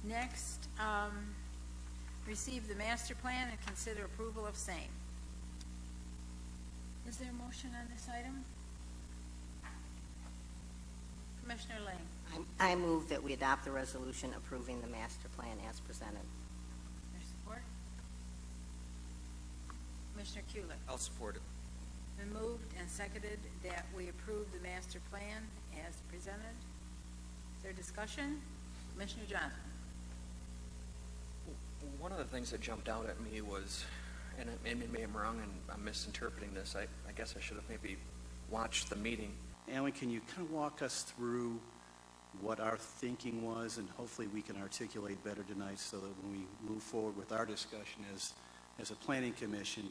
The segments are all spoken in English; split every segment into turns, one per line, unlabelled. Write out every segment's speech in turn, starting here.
Next, receive the master plan and consider approval of same. Is there a motion on this item? Commissioner Lang.
I move that we adopt the resolution approving the master plan as presented.
Your support? Commissioner Kulik.
I'll support it.
Been moved and seconded that we approve the master plan as presented. Is there discussion? Commissioner Johnson.
One of the things that jumped out at me was, and maybe I'm wrong and I'm misinterpreting this, I guess I should have maybe watched the meeting.
Alan, can you kind of walk us through what our thinking was, and hopefully we can articulate better tonight so that when we move forward with our discussion as a planning commission,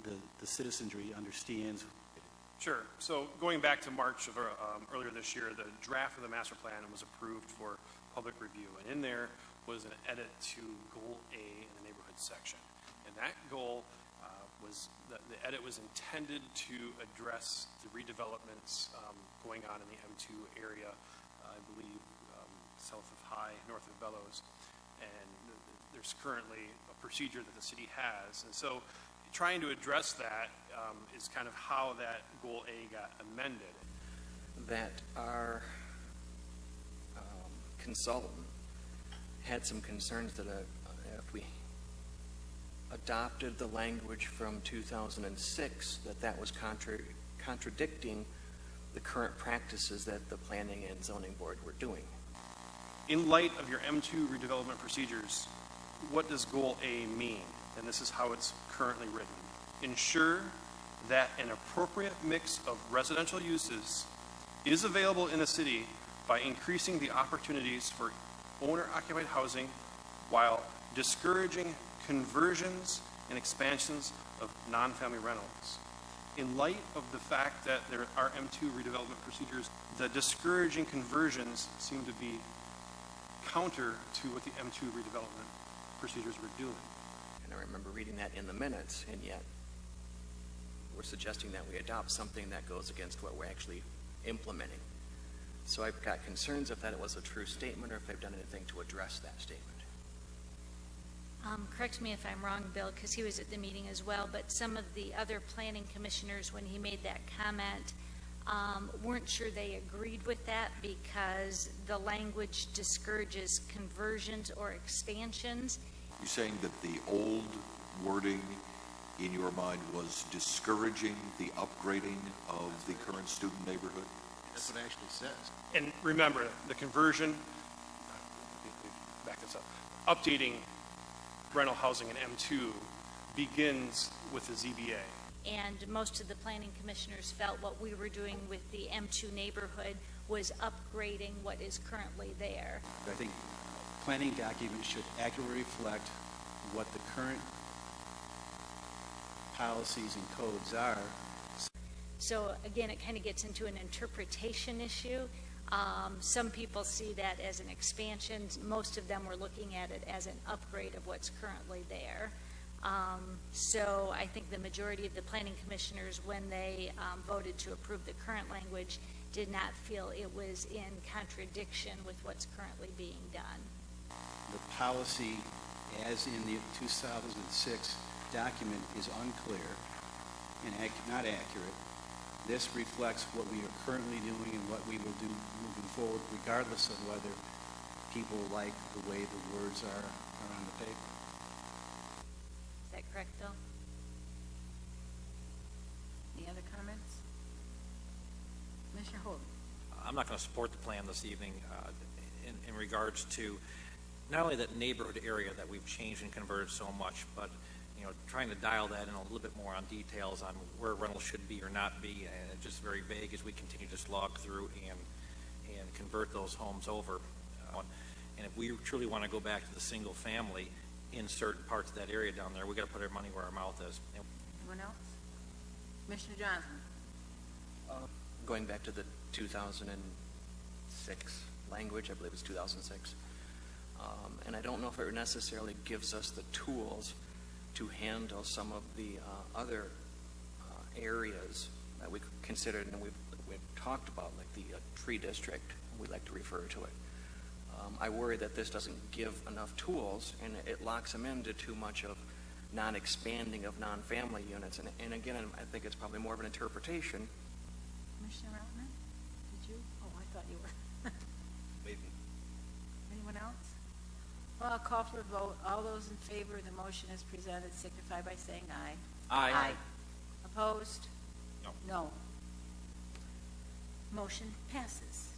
the citizenry understands.
Sure. So going back to March of earlier this year, the draft of the master plan was approved for public review, and in there was an edit to Goal A in the neighborhood section. And that goal was, the edit was intended to address the redevelopments going on in the M2 area, I believe south of High, north of Bellows. And there's currently a procedure that the city has. And so trying to address that is kind of how that Goal A got amended.
That our consultant had some concerns that if we adopted the language from 2006, that was contradicting the current practices that the Planning and Zoning Board were doing.
In light of your M2 redevelopment procedures, what does Goal A mean? And this is how it's currently written. Ensure that an appropriate mix of residential uses is available in the city by increasing the opportunities for owner-occupied housing while discouraging conversions and expansions of non-family rentals. In light of the fact that there are M2 redevelopment procedures, the discouraging conversions seem to be counter to what the M2 redevelopment procedures were doing.
And I remember reading that in the minutes, and yet we're suggesting that we adopt something that goes against what we're actually implementing. So I've got concerns if that was a true statement or if they've done anything to address that statement.
Correct me if I'm wrong, Bill, because he was at the meeting as well, but some of the other planning commissioners, when he made that comment, weren't sure they agreed with that because the language discourages conversions or expansions.
You're saying that the old wording in your mind was discouraging the upgrading of the current student neighborhood?
That's what it actually says.
And remember, the conversion, back this up, updating rental housing in M2 begins with the ZBA.
And most of the planning commissioners felt what we were doing with the M2 neighborhood was upgrading what is currently there.
I think planning documents should accurately reflect what the current policies and codes are.
So again, it kind of gets into an interpretation issue. Some people see that as an expansion. Most of them were looking at it as an upgrade of what's currently there. So I think the majority of the planning commissioners, when they voted to approve the current language, did not feel it was in contradiction with what's currently being done.
The policy, as in the 2006 document, is unclear and not accurate. This reflects what we are currently doing and what we will do moving forward, regardless of whether people like the way the words are on the paper.
Is that correct, Bill?
Any other comments? Commissioner Holden.
I'm not going to support the plan this evening in regards to not only that neighborhood area that we've changed and converted so much, but trying to dial that in a little bit more on details on where rental should be or not be, and just very vague as we continue to slog through and convert those homes over. And if we truly want to go back to the single family in certain parts of that area down there, we got to put our money where our mouth is.
Anyone else? Commissioner Johnson.
Going back to the 2006 language, I believe it's 2006, and I don't know if it necessarily gives us the tools to handle some of the other areas that we considered and we've talked about, like the tree district, we like to refer to it. I worry that this doesn't give enough tools, and it locks them into too much of non-expanding of non-family units. And again, I think it's probably more of an interpretation.
Commissioner Rotman, did you? Oh, I thought you were.
Waiting.
Anyone else? Well, I'll call for a vote. All those in favor of the motion as presented signify by saying aye.
Aye.
Opposed?
No.
No. Motion passes.